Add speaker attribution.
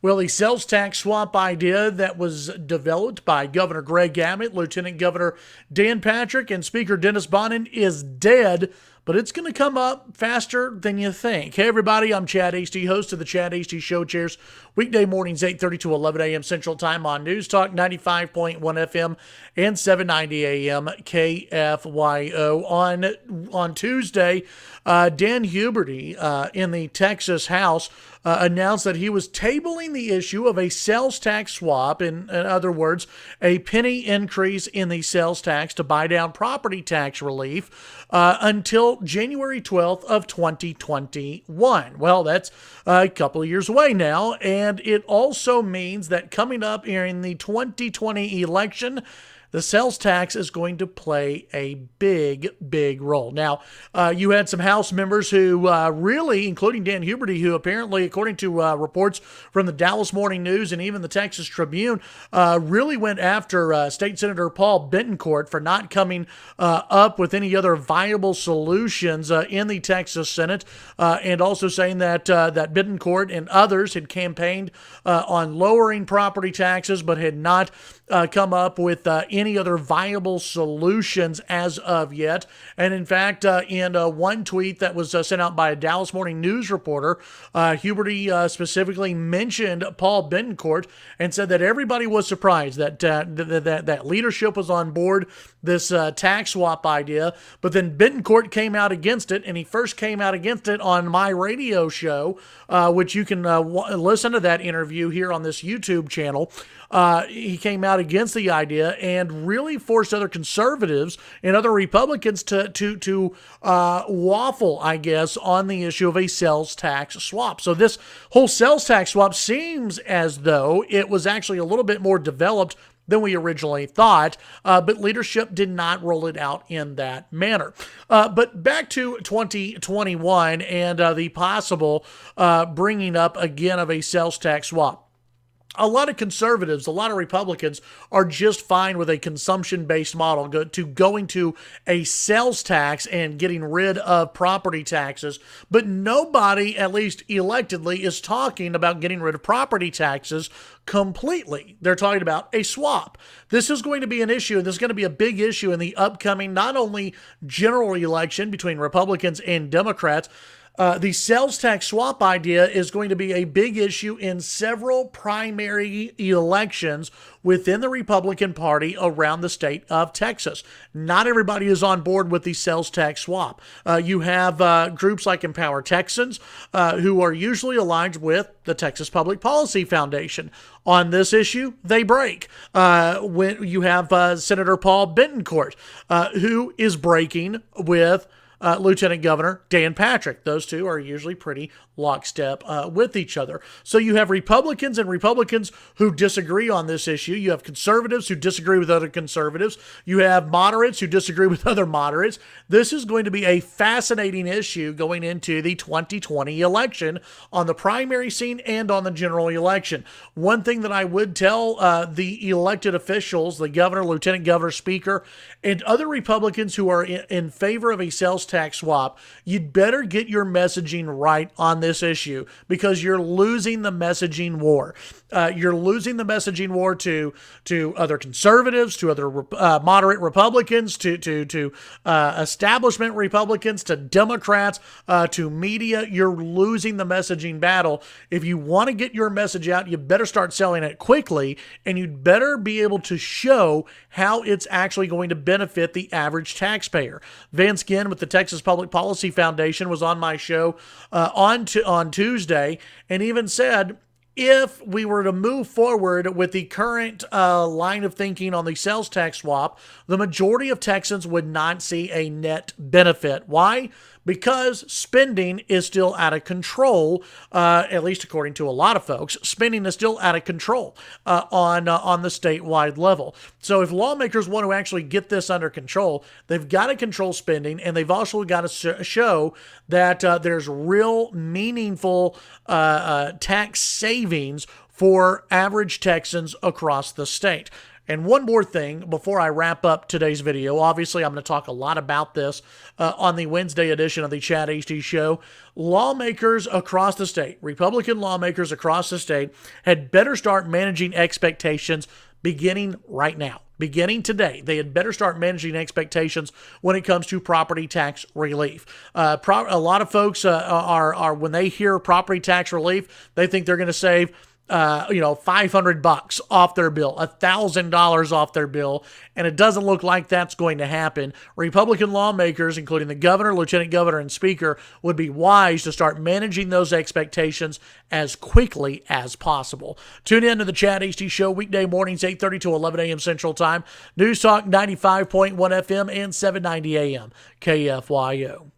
Speaker 1: Well, the sales tax swap idea that was developed by Governor Greg Abbott, Lieutenant Governor Dan Patrick, and Speaker Dennis Bonnen is dead, but it's going to come up faster than you think. Hey, everybody, I'm Chad Hasty, host of the Chad Hasty Show. Chairs weekday mornings, 8:30 to 11 a.m. Central Time on News Talk 95.1 FM and 790 a.m. KFYO. On Tuesday, Dan Huberty in the Texas House announced that he was tabling the issue of a sales tax swap, in other words, a penny increase in the sales tax to buy down property tax relief until January 12th of 2021. Well, that's a couple of years away now, and it also means that coming up in the 2020 election, the sales tax is going to play a big role. Now, you had some House members who really, including Dan Huberty, who apparently, according to reports from the Dallas Morning News and even the Texas Tribune, really went after State Senator Paul Bettencourt for not coming up with any other viable solutions in the Texas Senate, and also saying that that Bettencourt and others had campaigned on lowering property taxes, but had not come up with any other viable solutions as of yet. And in fact, in one tweet that was sent out by a Dallas Morning News reporter, Huberty specifically mentioned Paul Bettencourt and said that everybody was surprised that leadership was on board this tax swap idea, but then Bettencourt came out against it, and he first came out against it on my radio show, which you can listen to that interview here on this YouTube channel. He came out against the idea and really forced other conservatives and other Republicans to waffle, I guess, on the issue of a sales tax swap. So this whole sales tax swap seems as though it was actually a little bit more developed than we originally thought, but leadership did not roll it out in that manner. But back to 2021 and the possible bringing up again of a sales tax swap. A lot of conservatives, a lot of Republicans are just fine with a consumption-based model going to a sales tax and getting rid of property taxes. But nobody, at least electedly, is talking about getting rid of property taxes completely. They're talking about a swap. This is going to be an issue, and this is going to be a big issue in the upcoming not only general election between Republicans and Democrats. The sales tax swap idea is going to be a big issue in several primary elections within the Republican Party around the state of Texas. Not everybody is on board with the sales tax swap. You have groups like Empower Texans, who are usually aligned with the Texas Public Policy Foundation. On this issue, they break. When you have Senator Paul Bettencourt, who is breaking with Lieutenant Governor Dan Patrick. Those two are usually pretty lockstep with each other. So you have Republicans and Republicans who disagree on this issue. You have conservatives who disagree with other conservatives. You have moderates who disagree with other moderates. This is going to be a fascinating issue going into the 2020 election on the primary scene and on the general election. One thing that I would tell the elected officials, the governor, lieutenant governor, speaker, and other Republicans who are in favor of a sales tax swap, you'd better get your messaging right on this issue, because you're losing the messaging war. You're losing the messaging war to other conservatives, to other moderate Republicans, to establishment Republicans, to Democrats, to media. You're losing the messaging battle. If you want to get your message out, you better start selling it quickly, and you'd better be able to show how it's actually going to benefit the average taxpayer. Vance Ginn with the Texas Public Policy Foundation was on my show on Tuesday, and even said, if we were to move forward with the current line of thinking on the sales tax swap, the majority of Texans would not see a net benefit. Why? Because spending is still out of control, at least according to a lot of folks. Spending is still out of control on the statewide level. So if lawmakers want to actually get this under control, they've got to control spending, and they've also got to show that there's real meaningful tax savings for average Texans across the state. And one more thing before I wrap up today's video. Obviously, I'm going to talk a lot about this on the Wednesday edition of the Chad Hasty Show. Lawmakers across the state, Republican lawmakers across the state, had better start managing expectations beginning right now. Beginning today, they had better start managing expectations when it comes to property tax relief. A lot of folks are when they hear property tax relief, they think they're going to save $500 off their bill, $1,000 off their bill, and it doesn't look like that's going to happen. Republican lawmakers, including the governor, lieutenant governor, and speaker, would be wise to start managing those expectations as quickly as possible. Tune in to the Chad Hasty Show weekday mornings, 8:30 to 11 a.m. Central Time. News Talk 95.1 FM and 790 AM, KFYO.